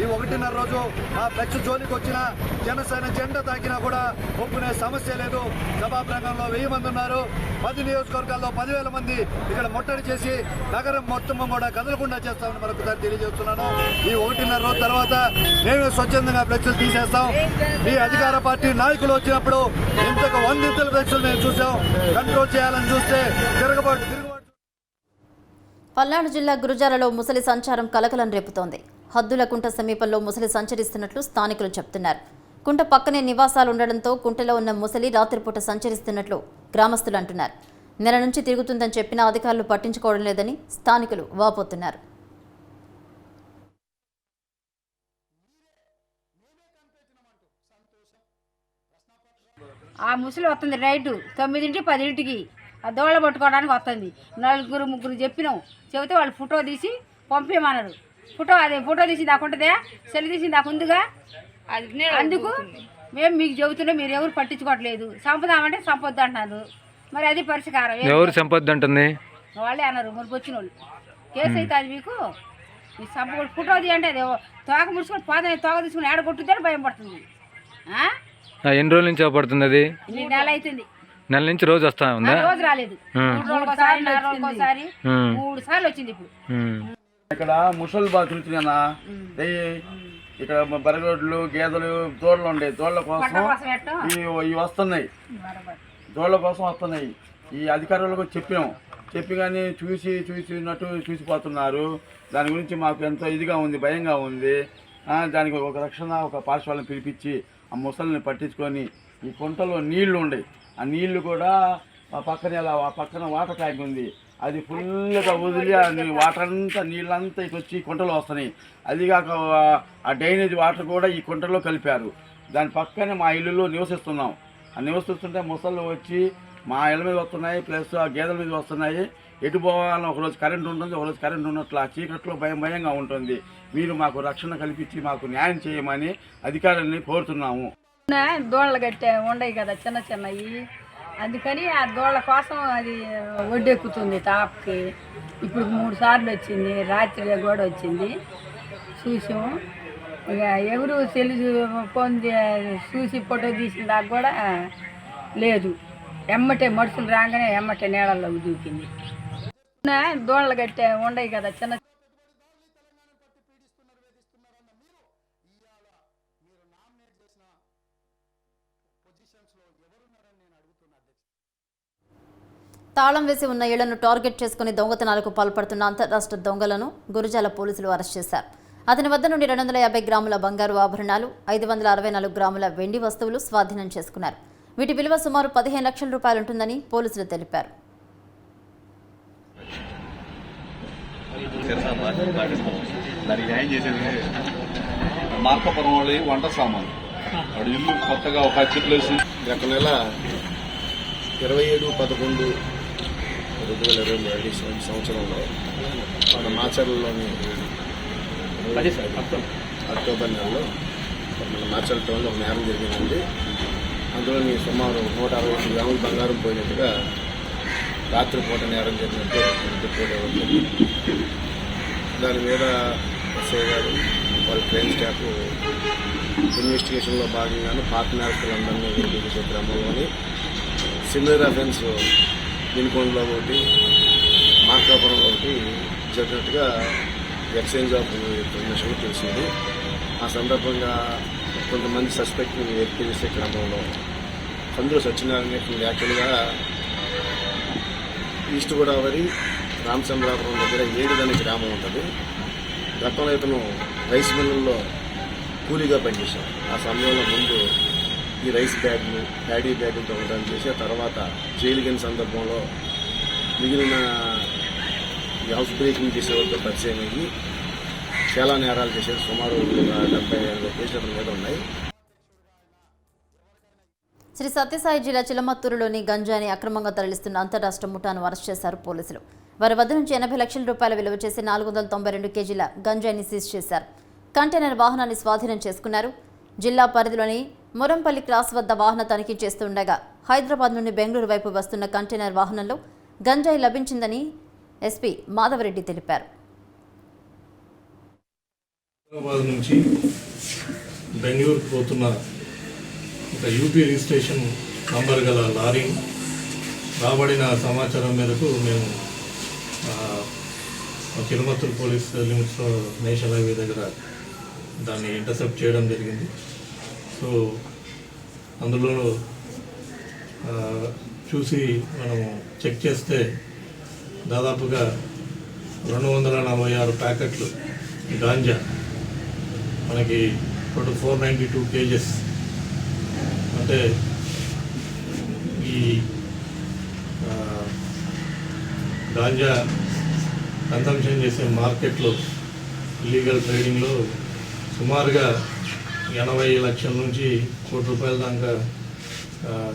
ఈ 1.5 రోజు ఆ ఫ్లెక్స్ జోలికి వచ్చిన జనసేన జెండా తాకినా కూడా ఒప్పుకునే సమస్య లేదు. సభా ప్రాంగణంలో 1000 మంది ఉన్నారు. 10 నియోజకవర్గాల్లో 10,000 మంది ఇక్కడ ముట్టడి చేసి నగరం మొత్తం కూడా కదలకుండా చేస్తామని మరొకసారి తెలియజేస్తున్నాను. ఈ 1.5 రోజు తర్వాత మేము స్వచ్ఛందంగా ఫ్లెక్స్లు తీసేస్తాం. ఈ అధికార పార్టీ నాయకులు వచ్చినప్పుడు ఇంతకు 100 ఫ్లెక్స్లు మేము చూసాం. కంట్రోల్ చేయాలని చూస్తే తిరగబాటు. పల్నాడు జిల్లా గురుజాలలో ముసలి సంచారం కలకలం రేపుతోంది. హద్దుల కుంట సమీపంలో ముసలి సంచరిస్తున్నట్లు స్థానికులు చెబుతున్నారు. కుంట పక్కనే నివాసాలు ఉండడంతో కుంటలో ఉన్న ముసలి రాత్రిపూట సంచరిస్తున్నట్లు గ్రామస్తులు అంటున్నారు. నెల నుంచి తిరుగుతుందని చెప్పినా అధికారులు పట్టించుకోవడం లేదని స్థానికులు వాపోతున్నారు. ఆ ముసలి వస్తుంది నైటు 9 10 ఆ దోళ్ళ పట్టుకోవడానికి వస్తుంది. 4 3 చెప్పినాం. చెబితే వాళ్ళు ఫోటో తీసి పంపించమన్నారు. ఫోటో తీసి దాకుంటుందే, సెల్ తీసి దాకుందిగా, అందుకు మేము మీకు చెబుతుంటే మీరు ఎవరు పట్టించుకోవట్లేదు, చంపుదామంటే చంపొద్దు అంటున్నారు. మరి అది పరిష్కారం ఎవరు సంపద అంటుంది? వాళ్ళే అన్నారు, మరి వచ్చిన వాళ్ళు. కేసు అయితే అది మీకు చంపకూడదు, పుట్టోది అంటే అది తోక ముడుచుకొని పోతే తోక తీసుకుని ఏడ కొట్టుద్దని భయం పడుతుంది. ఎన్ని రోజుల నుంచి పడుతుంది అది? నెల అవుతుంది. నెల నుంచి రోజు వస్తా ఉందా? రోజు రాలేదు, 3 రోజులకోసారి 4 రోజులకోసారి 3 సార్లు వచ్చింది. ఇప్పుడు ఇక్కడ ముసలి బాతులున్నా ఇక్కడ బరగొడ్లు గేదెలు దూడలు ఉండే దూడల కోసం ఇవి వస్తున్నాయి, దూడల కోసం వస్తున్నాయి. ఈ అధికారులకు చెప్పి కానీ చూసినట్టు చూసిపోతున్నారు. దాని గురించి మాకు ఎంతో ఇదిగా ఉంది, భయంగా ఉంది. దానికి ఒక రక్షణ, ఒక పార్శ్వాలను పిలిపించి ఆ ముసలిని పట్టించుకొని, ఈ కుంటలో నీళ్లు ఉండే, ఆ నీళ్లు కూడా ఆ పక్కన వాటర్ ట్యాంక్ ఉంది, అది ఫుల్గా వదిలి వాటర్ అంతా నీళ్ళంతా ఇటు వచ్చి కుంటలో వస్తున్నాయి. అదిగాక ఆ డ్రైనేజ్ వాటర్ కూడా ఈ కుంటలో కలిపారు. దాని పక్కనే మా ఇల్లులో నివసిస్తున్నాం. ఆ నివసిస్తుంటే ముసళ్ళు వచ్చి మా ఇళ్ళ మీద వస్తున్నాయి, ప్లస్ ఆ గేదెల మీద వస్తున్నాయి. ఎటు పోవాలని ఒకరోజు కరెంట్ ఉంటుంది, ఒకరోజు కరెంట్ ఉన్నట్లు ఆ చీకట్లో భయంగా ఉంటుంది. మీరు మాకు రక్షణ కల్పించి మాకు న్యాయం చేయమని అధికారులని కోరుతున్నాము. దోళ్ళ గట్టే ఉండయి కదా చిన్న చిన్నవి, అందుకని ఆ దోళ్ళ కోసం అది ఒడ్డెక్కుతుంది టాప్కి. ఇప్పుడు 3 సార్లు వచ్చింది, రాత్రి కూడా వచ్చింది, చూసాము. ఇక ఎవరు ఫోన్ చూసి ఫోటో తీసిన దాకా కూడా లేదు. ఎమ్మటే మనుషులు రాగానే ఎమ్మటే నీళ్ళల్లోకి దూకింది. దోళ్ళ గట్టే ఉండయి కదా చిన్న. తాళం వేసి ఉన్న ఇళ్లను టార్గెట్ చేసుకుని దొంగతనాలకు పాల్పడుతున్న అంతర్రాష్ట్ర దొంగలను గురజాల పోలీసులు అరెస్ట్ చేశారు. అతని వద్ద నుండి 250 గ్రాముల బంగారు ఆభరణాలు, 564 గ్రాముల వెండి వస్తువులు స్వాధీనం చేసుకున్నారు. వీటి విలువ సుమారు 15 లక్షల రూపాయలు ఉంటుందని పోలీసులు తెలిపారు. మార్కపురం వాళ్ళ వంట సామాన్ వాడు ఇల్లు కొత్తగా ఒక ప్లేస్ గత నెల 27/11/2023 సంవత్సరంలో మన మాచర్లలోని అక్టోబర్ నెలలో మన మాచర్ల టౌన్లో ఒక నేరం జరిగిందండి. అందులోని సుమారు 165 గ్రాముల బంగారం పోయినట్టుగా రాత్రిపూట నేరం జరిగినట్టు రిపోర్ట్ ఇవ్వడం. దాని మీద ఎస్ఐ గారు వాళ్ళ ట్రైన్ స్టాఫ్ ఇన్వెస్టిగేషన్లో భాగంగాను పాత నేరస్తులందరినీ చేసే క్రమంలోని సిమిలర్ అఫెన్స్ వినుకొండలో ఒకటి, మార్కాపురంలో ఒకటి జరిగినట్టుగా ఎక్స్చేంజ్ ఆఫ్ ఇన్ఫర్మేషన్ తెలిసింది. ఆ సందర్భంగా కొంతమంది సస్పెక్ట్ని వెరిఫై చేసే క్రమంలో అందులో సత్యనారాయణ యాక్చువల్గా ఈస్ట్ గోదావరి రామచంద్రాపురం దగ్గర 7 అనే గ్రామం ఉంటుంది. గతంలో ఇతను రైస్ మిల్లుల్లో కూలీగా పనిచేశాడు. ఆ సమయంలో ముందు ఈ రైస్ బ్యాగ్లు, ప్యాడీ బ్యాగులు దొంగతనం చేసి ఆ తర్వాత జైలుగిన సందర్భంలో మిగిలిన హౌస్ బ్రేకింగ్ చేసేవాళ్ళతో పరిచయం అయ్యి చాలా నేరాలు చేసేది. సుమారు 75 కేసుల మీద ఉన్నాయి. శ్రీ సత్యసాయి జిల్లా చిలమత్తూరులోని గంజాయిని అక్రమంగా తరలిస్తున్న అంతర్రాష్ట్ర ముఠాను అరెస్ట్ చేశారు పోలీసులు. వారి వద్ద నుంచి 80 లక్షల రూపాయల విలువ చేసి 492 కేజీల గంజాయిని సీజ్ చేశారు. కంటైనర్ వాహనాన్ని స్వాధీనం చేసుకున్నారు. జిల్లా పరిధిలోని మురంపల్లి క్రాస్ వద్ద వాహన తనిఖీ చేస్తుండగా హైదరాబాద్ నుండి బెంగళూరు వైపు వస్తున్న కంటైనర్ వాహనంలో గంజాయి లభించిందని ఎస్పీ మాధవరెడ్డి తెలిపారు. హైదరాబాద్ నుంచి బెంగళూరుకు పోతున్న ఒక యూపీ రిజిస్ట్రేషన్ నంబర్ గల లారీ రాబడిన సమాచారం మేరకు మేము తిరుమత్తూరు పోలీస్ లిమిట్స్లో నేషనల్ హైవే దగ్గర దాన్ని ఇంటర్సెప్ట్ చేయడం జరిగింది. సో అందులో చూసి మనము చెక్ చేస్తే దాదాపుగా 246 ప్యాకెట్లు గాంజా, మనకి టోటల్ 492 కేజెస్. అంటే ఈ గాంజా కన్సంప్షన్ చేసే మార్కెట్లో ఇల్లీగల్ ట్రేడింగ్లో సుమారుగా 80 లక్షల నుంచి 1 కోటి రూపాయల దాకా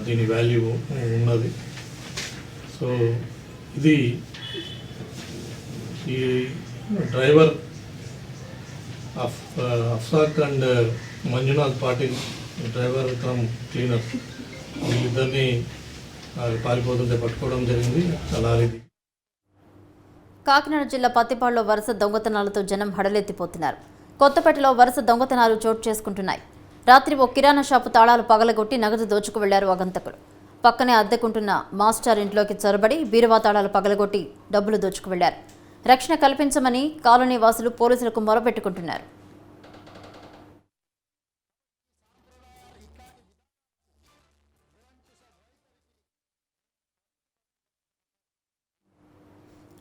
దీని వాల్యూ ఉన్నది. సో ఇది ఈ driver Afsak and Manjunath Patil driver cum cleaner వీళ్ళిద్దరిని పారిపోతుంటే పట్టుకోవడం జరిగింది. లారీది. కాకినాడ జిల్లా పత్తిపాడులో వరుస దొంగతనాలతో జనం హడలెత్తిపోతున్నారు. కొత్తపేటలో వరుస దొంగతనాలు చోటు చేసుకుంటున్నాయి. రాత్రి ఓ కిరాణా షాపు తాళాలు పగలగొట్టి నగదు దోచుకు వెళ్లారు ఆగంతకులు. పక్కనే అద్దెకుంటున్న మాస్టర్ ఇంట్లోకి చొరబడి బీరువా తాళాలు పగలగొట్టి డబ్బులు దోచుకు వెళ్లారు. రక్షణ కల్పించమని కాలనీ వాసులు పోలీసులకు మొరపెట్టుకుంటున్నారు.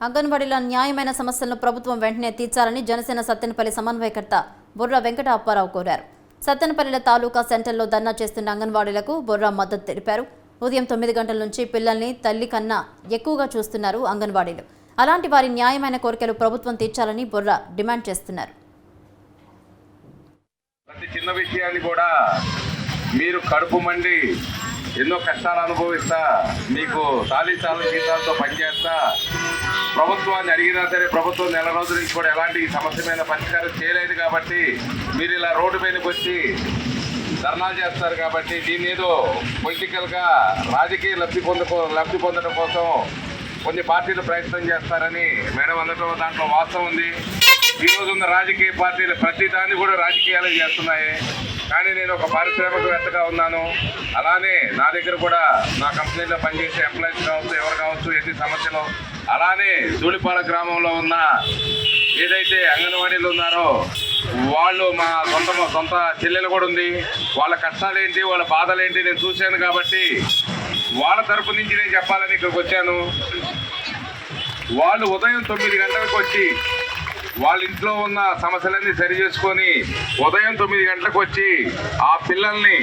అంగన్వాడీల న్యాయమైన సమస్యలను ప్రభుత్వం వెంటనే తీర్చాలని జనసేన సత్తెనపల్లి సమన్వయకర్త బొర్రా వెంకట అప్పారావు కోరారు. సత్తెనపల్లి తాలూకా సెంటర్లో ధర్నా చేస్తున్న అంగన్వాడీలకు బొర్రా మద్దతు తెలిపారు. ఉదయం 9 గంటల నుంచి పిల్లల్ని తల్లి కన్నా ఎక్కువగా చూస్తున్నారు అంగన్వాడీలు. అలాంటి వారి న్యాయమైన కోరికలు ప్రభుత్వం తీర్చాలని బొర్రా డిమాండ్ చేస్తున్నారు. ప్రతి చిన్న విషయాన్ని కూడా మీరు కడుపు మండి ఎన్నో కష్టాలు అనుభవిస్తా మీకు తాళీచాలు జీతాలతో పనిచేస్తా ప్రభుత్వాన్ని అడిగినా సరే ప్రభుత్వం నెల రోజుల నుంచి కూడా ఎలాంటి సమస్య మీద పరిష్కారం చేయలేదు కాబట్టి మీరు ఇలా రోడ్డు మీదకి వచ్చి ధర్నాలు చేస్తారు. కాబట్టి దీన్ని ఏదో పొలిటికల్గా రాజకీయ లబ్ధి పొందడం కోసం కొన్ని పార్టీలు ప్రయత్నం చేస్తారని మేడం అందటం దాంట్లో వాస్తవం ఉంది. ఈ రోజు ఉన్న రాజకీయ పార్టీలు ప్రతి దాన్ని కూడా రాజకీయాలు చేస్తున్నాయి. కానీ నేను ఒక పారిశ్రామికవేత్తగా ఉన్నాను. అలానే నా దగ్గర కూడా నా కంపెనీలో పనిచేసే ఎంప్లాయీస్ కావచ్చు, ఎవరు కావచ్చు, ఎన్ని సమస్యలు. అలానే ధూళిపాల గ్రామంలో ఉన్న ఏదైతే అంగన్వాడీలు ఉన్నారో వాళ్ళు మా సొంత చెల్లెలు కూడా ఉంది. వాళ్ళ కష్టాలేంటి, వాళ్ళ బాధలేంటి నేను చూశాను. కాబట్టి వాళ్ళ తరపు నుంచి నేను చెప్పాలని ఇక్కడికి వచ్చాను. వాళ్ళు ఉదయం 9 గంటలకు వచ్చి వాళ్ళ ఇంట్లో ఉన్న సమస్యలన్నీ సరి చేసుకొని ఉదయం 9 గంటలకు వచ్చి ఆ పిల్లల్ని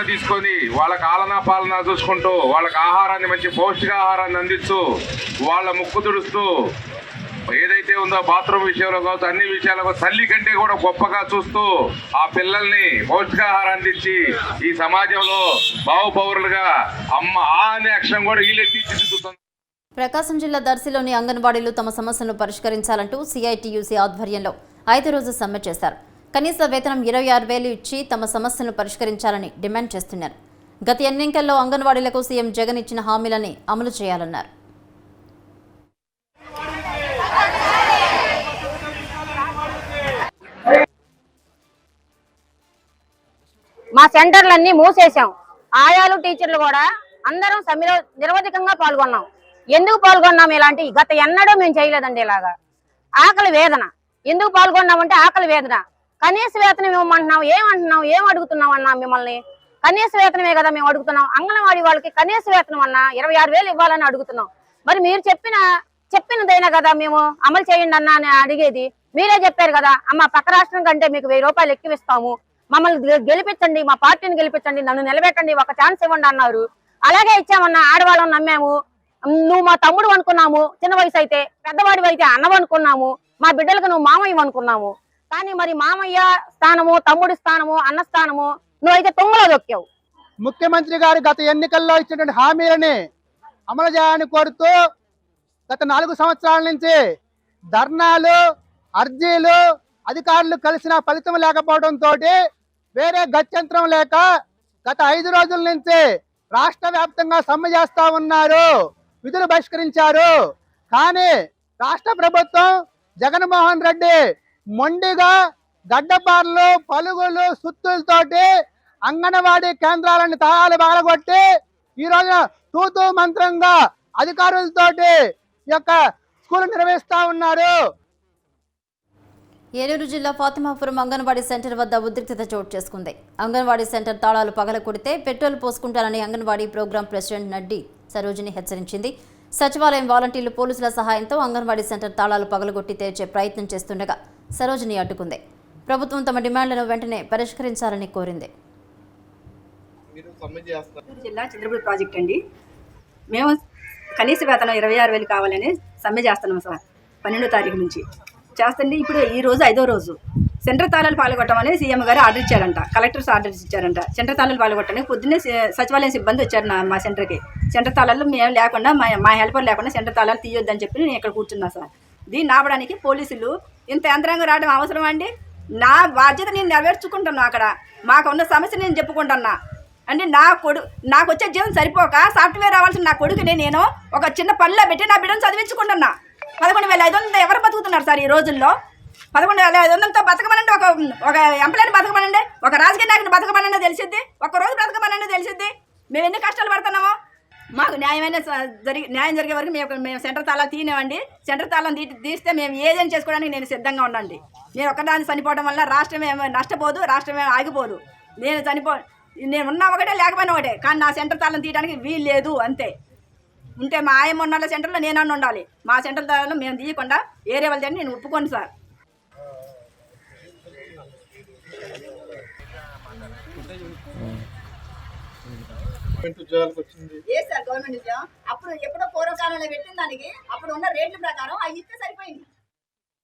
తీసుకొని వాళ్ళకి ఆలనా పాలనా చూసుకుంటూ వాళ్ళకి ఆహారాన్ని మంచి పౌష్టికాహారాన్ని అందిస్తూ వాళ్ళ ముక్కు తుడుస్తూ ఏదైతే ఉందో బాత్రూమ్ విషయంలో కావచ్చు అన్ని విషయాలకు తల్లి కంటే కూడా గొప్పగా చూస్తూ ఆ పిల్లల్ని పౌష్టికాహారాన్ని ఇచ్చి ఈ సమాజంలో బావుపౌరులుగా అమ్మ అనే అక్షరం కూడా వీళ్ళే తీర్చిదిద్దుతుంది. ప్రకాశం జిల్లా దర్శిలోని అంగన్వాడీలు తమ సమస్యలను పరిష్కరించాలంటూ సిఐటియుసి ఆధ్వర్యంలో 5 రోజుల సమ్మె చేశారు. కనీస వేతనం 26,000 ఇచ్చి తమ సమస్యలను పరిష్కరించాలని డిమాండ్ చేస్తున్నారు. గత ఎన్నికల్లో అంగన్వాడీలకు సీఎం జగన్ ఇచ్చిన హామీలని అమలు చేయాలన్నారు. మా సెంటర్లన్నీ మూసేశాం. ఆయాలు టీచర్లు కూడా అందరం సమ్మెలో నిరవధికంగా పాల్గొన్నాం. ఎందుకు పాల్గొన్నాం? ఇలాంటి గత ఎన్నడూ మేము చేయలేదండి. ఇలాగా ఆకలి వేదన. ఎందుకు పాల్గొన్నామంటే ఆకలి వేదన. కనీస వేతనం ఇవ్వమంటున్నాం. ఏమంటున్నాం? ఏం అడుగుతున్నాం అన్నా మిమ్మల్ని? కనీస వేతనమే కదా మేము అడుగుతున్నాం. అంగన్వాడీ వాళ్ళకి కనీస వేతనం అన్నా 26,000 ఇవ్వాలని అడుగుతున్నాం. మరి మీరు చెప్పినదైనా కదా మేము అమలు చేయండి అన్నా అని అడిగేది. మీరే చెప్పారు కదా, అమ్మ పక్క రాష్ట్రం కంటే మీకు 1000 రూపాయలు ఎక్కువిస్తాము, మమ్మల్ని గెలిపించండి, మా పార్టీని గెలిపించండి, నన్ను నిలబెట్టండి, ఒక ఛాన్స్ ఇవ్వండి అన్నారు. అలాగే ఇచ్చామన్నా. ఆడవాళ్ళని నమ్మాము. నువ్వు మా తమ్ముడు అనుకున్నాము, చిన్న వయసు అయితే. పెద్దవాడి అయితే అన్నవు అనుకున్నాము. మా బిడ్డలకు నువ్వు మామయ్య అనుకున్నాము. కానీ మరి మామయ్య స్థానము, తమ్ముడి స్థానము, అన్న స్థానము నువ్వైతే తొంగలో దొక్కావు. ముఖ్యమంత్రి గారు గత ఎన్నికల్లో ఇచ్చినటువంటి హామీలని అమలు చేయాలని కోరుతూ గత 4 సంవత్సరాల నుంచి ధర్నాలు, అర్జీలు, అధికారులు కలిసిన ఫలితం లేకపోవడంతో వేరే గత్యంతరం లేక గత 5 రోజుల నుంచి రాష్ట్ర వ్యాప్తంగా సమ్మె చేస్తా ఉన్నారు. విధులు బహిష్కరించారు. కానీ రాష్ట్ర ప్రభుత్వం జగన్మోహన్ రెడ్డి మొండిగా గడ్డపార్లు, పలుగులు, సుత్తులతోటి అంగన్వాడీ కేంద్రాలను తాళాలు బాలగొట్టి ఈ రోజున తూతూ మంత్రంగా అధికారులతోటి ఈ యొక్క స్కూల్ నిర్వహిస్తా ఉన్నారు. ఏలూరు జిల్లా ఫాతిమాపురం అంగన్వాడీ సెంటర్ వద్ద ఉద్రిక్తత చోటు చేసుకుంది. అంగన్వాడీ సెంటర్ తాళాలు పగలకొడితే పెట్రోల్ పోసుకుంటారని అంగన్వాడీ ప్రోగ్రాం ప్రెసిడెంట్ నడ్డి సరోజిని హెచ్చరించింది. సచివాలయం వాలంటీర్లు పోలీసుల సహాయంతో అంగన్వాడీ సెంటర్ తాళాలు పగలగొట్టి తెరిచే ప్రయత్నం చేస్తుండగా సరోజిని అడ్డుకుంది. ప్రభుత్వం తమ డిమాండ్లను వెంటనే పరిష్కరించాలని కోరింది. జిల్లా చంద్రపూడి ప్రాజెక్ట్ అండి. మేము కనీస వేతనం 26,000 కావాలని సమ్మె చేస్తున్నాం సార్. 12వ తారీఖు నుంచి చేస్తుంది. ఇప్పుడు ఈ రోజు 5వ రోజు. సెంటర్ తాళాలు పాల్గొట్టమని సీఎం గారు ఆర్డర్ ఇచ్చారంట. కలెక్టర్స్ ఆర్డర్స్ ఇచ్చారంట. సెంటర్ తాళాలు పాల్గొట్టడానికి పొద్దున్నే సచివాలయం సిబ్బంది వచ్చారు మా సెంటర్కి. సెంటర్ తాళాలు మేము లేకుండా మా హెల్పర్ లేకుండా సెంటర్ తాళాలు తీయొద్దని చెప్పి నేను ఇక్కడ కూర్చున్నా సార్. దీన్ని ఆపడానికి పోలీసులు ఇంత యంత్రాంగం రావడం అవసరం అండి? నా బాధ్యత నేను నెరవేర్చుకుంటున్నా. అక్కడ మాకు ఉన్న సమస్య నేను చెప్పుకుంటున్నా. అంటే నాకు వచ్చే జీవం సరిపోక సాఫ్ట్వేర్ రావాల్సిన నా కొడుకుని నేను ఒక చిన్న పనిలో పెట్టి నా బిడ్డను చదివించుకుంటున్నా. 11,500 ఎవరు బతుకుతున్నారు సార్ ఈ రోజుల్లో? 11,500తో బతకమనండి, ఒక ఎంప్లాయీని బతకమనండి, ఒక రాజకీయ నాయకుని బతకమనండి తెలిసిద్ది, ఒక్కరోజు బతకమనండి తెలిసిద్ది. మేము ఎన్ని కష్టాలు పడుతున్నామో. మాకు న్యాయం జరిగే వరకు మేము సెంటర్ తాళాలు తీయనివ్వండి. సెంటర్ తాళం తీస్తే మేము ఏదైనా చేసుకోవడానికి నేను సిద్ధంగా ఉండండి. నేను ఒక్కదాన్ని చనిపోవడం వల్ల రాష్ట్రం ఏమో నష్టపోదు, రాష్ట్రం ఏమో ఆగిపోదు. నేను ఉన్నా ఒకటే లేకపోయినా ఒకటే, కానీ నా సెంటర్ తాళం తీయడానికి వీలు లేదు అంతే. ఉంటే మా ఆయమ్మ ఉన్న సెంటర్లో నేనన్నా ఉండాలి. మా సెంటర్ తాళాలు మేము తీయకుండా ఏరే వాళ్ళని నేను ఒప్పుకోను సార్. ఏ సార్ గవర్నమెంట్ ఉద్యోగం అప్పుడు ఎప్పుడో పూర్వకాలంలో పెట్టిన దానికి అప్పుడు ఉన్న రేట్ల ప్రకారం అవి ఇస్తే సరిపోయింది.